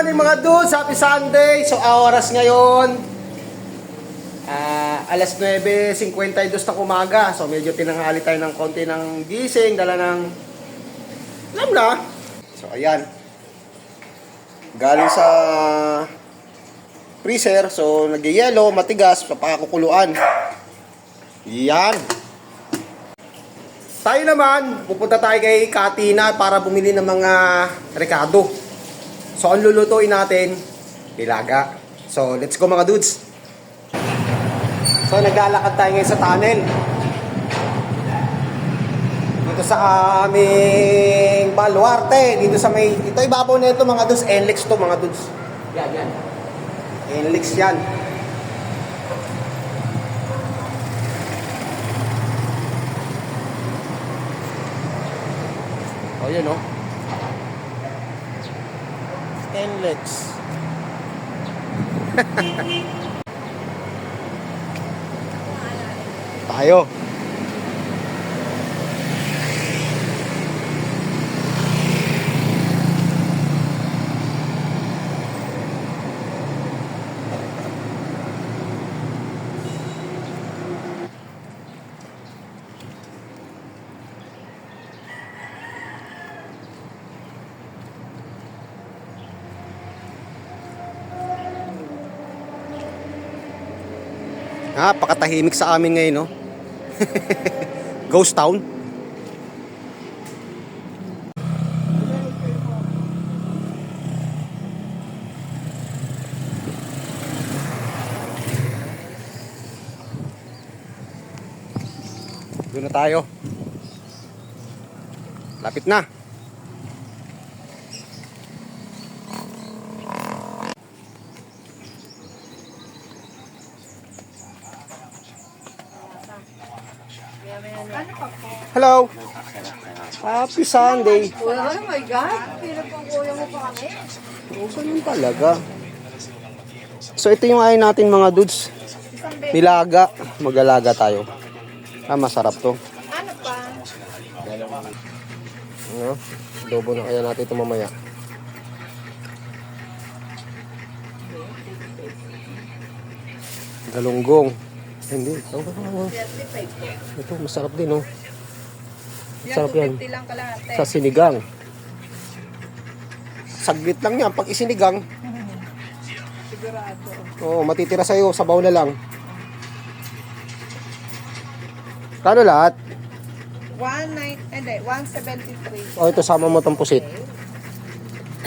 morning mga dudes, happy Sunday. So oras ngayon alas 9:52 ng umaga. So medyo tinanghali tayo ng konti ng gising, dala ng alam na. So ayan, galing sa freezer. So nagyayelo, matigas, papakukuluan. Yan. Tayo naman, pupunta tayo kay Katina para bumili ng mga rekado. So, ang lulutuin natin, nilaga. So, let's go mga dudes. So, naglalakad tayo ngayon sa tunnel. Dito sa aming baluarte. Dito sa may, ito ibabaw na ito mga dudes. NLEX to mga dudes. Yan. NLEX yan. O, yun o. NLEX. Tayo. Pakatahimik sa amin ngayon, no? Ghost town. Doon na tayo. Lapit na. Hello. Happy Sunday. Oh my God. Pinapangkuya mo pa kami. Saan yun talaga? So ito yung ayaw natin mga dudes. Nilaga. Mag-alaga tayo. Masarap to. Ano pa? Ano? Adobo na kaya natin ito mamaya. Galunggong. Hindi. Ito masarap din, oh. Sarap yan. Lang kalahati. Sa sinigang. Saglit lang yan. Pag isinigang, Sigurado. oo, matitira sa'yo. Sabaw na lang. Kano lahat? 173. O, ito sama mo itong pusit.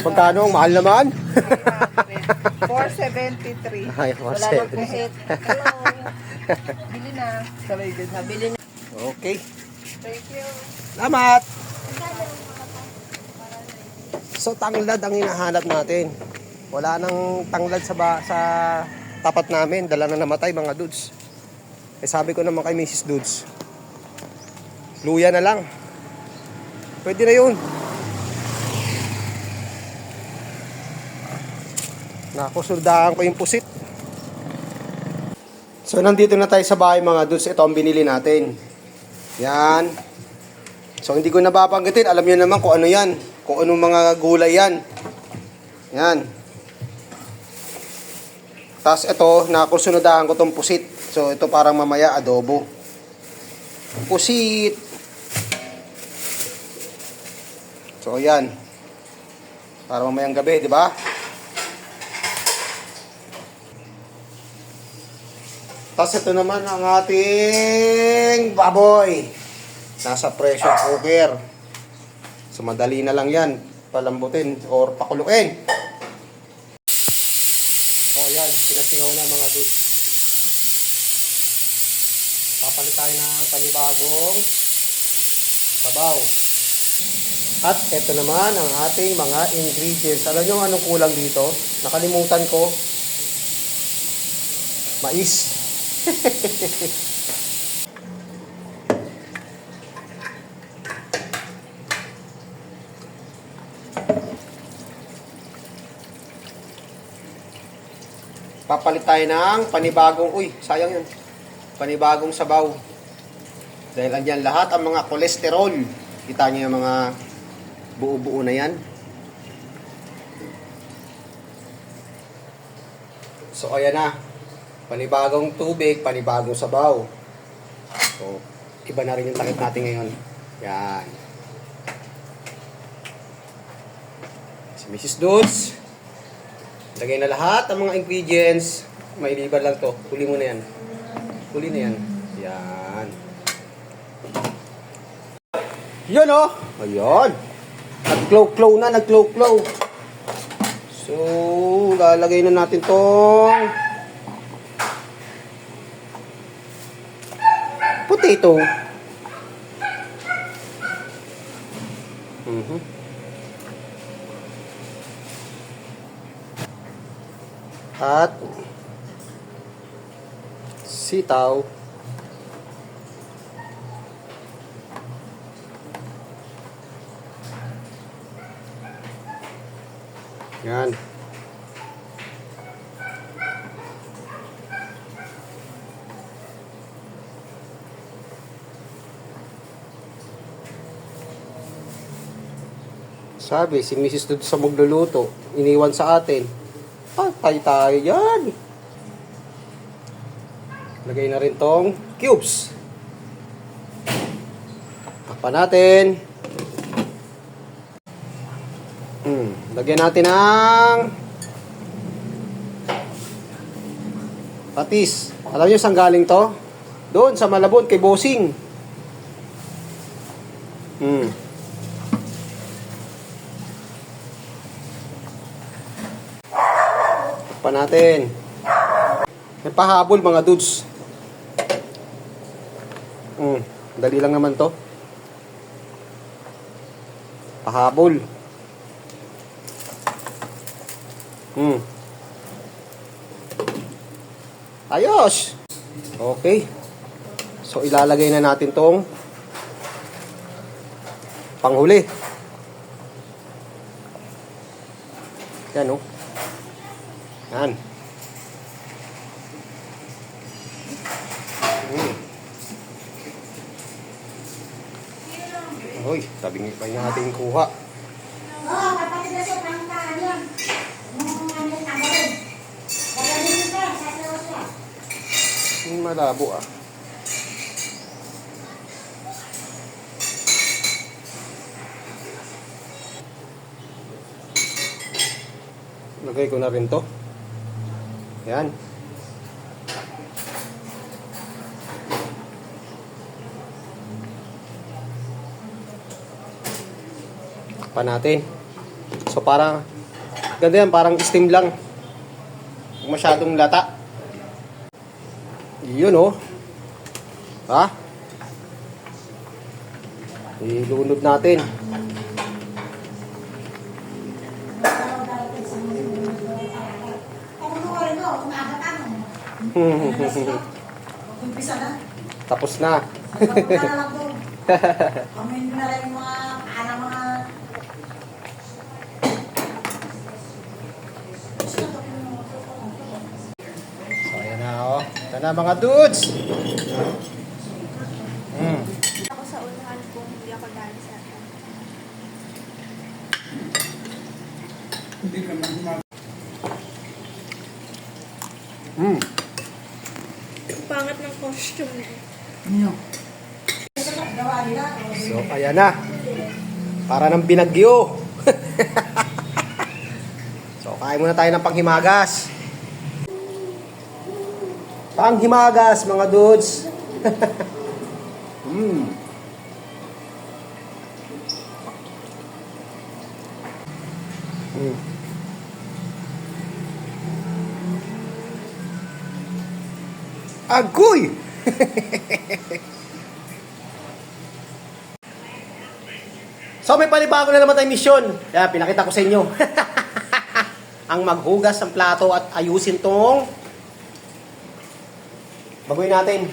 Pagkano? Mahal naman. 473. Ay, Wala nang pusit. Hello. Bili na. Bili na. Okay. Thank you. Salamat! So, tanglad ang hinahanap natin. Wala nang tanglad sa tapat namin. Dala na namatay mga dudes. Sabi ko naman kay Mrs. Dudes, luya na lang. Pwede na yun. Nakusuldahan ko yung pusit. So, nandito na tayo sa bahay mga dudes. Ito ang binili natin. Yan. So, hindi ko nababanggitin. Alam niyo naman kung ano yan. Kung anong mga gulay yan. Yan. Tapos ito, nakusunadahan ko itong pusit. So, ito parang mamaya adobo. Pusit. So, yan. Para mamayang gabi, di ba? Tapos ito naman ang ating baboy. Nasa pressure cooker. So madali na lang yan. Palambutin or pakuluin. O yan, pinasingaw na mga dudes. Papalit tayo ng panibagong sabaw. At ito naman ang ating mga ingredients. Alam nyo anong kulang dito? Nakalimutan ko. Mais. Papalit tayo ng panibagong, sayang yun. Panibagong sabaw. Dahil andyan lahat ang mga kolesterol. Kita nyo yung mga buo-buo na yan. So, ayan na. Panibagong tubig, panibagong sabaw. So, iba na rin yung takip natin ngayon. Yan. Si Mrs. Dudes. Lagay na lahat ang mga ingredients. Mailiban lang to. Huli mo na yan. Huli na yan. Yan. Yun oh. Ayun. Nag-glow-glow na. Nag-glow-glow. So, lalagay na natin tong potato. At sitaw. Yan. Sabi, si Mrs. Dudes sa magluluto, iniwan sa atin. Patay tayo yan. Lagay na rin tong cubes. Takpan natin. Lagyan natin ng patis. Alam niyo saan galing to? Doon sa Malabon kay Bossing. Takpan natin. May pahabol mga dudes. Dali lang naman to. Pahabol. Ayos. Okay. So ilalagay na natin tong panghuli. Yan oh. Yan. Hoy, sabi nga pa natin kuha. Oh, kapatid na siya, pangkaan yan. Malabo ah. Lagay ko na rin to. Yan. Pa natin. So parang ganda yan, parang steam lang. Masyadong lata. Yun oh. Ha? Ilunod natin. Umpisa na. Tapos na. Pagpunta na lang doon. Amin na rin yung mga mga So ayan na oh. Ito na mga dudes. Ako sa unahan kung hindi ako dahil sa akin. Pangat ng costume eh. gawa nila. So ayan na. Para ng binagyo. So kain muna tayo ng panghimagas. Panghimagas mga dudes. Agoy! So may panibago na naman tayong misyon. Kaya pinakita ko sa inyo. Ang maghugas ng plato at ayusin tong baguhin natin.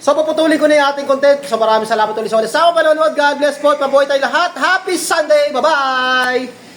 So puputulin ko na yung ating content. So maraming salamat ulit sa panonood. God bless po. Mabuhay tayo lahat. Happy Sunday. Bye-bye!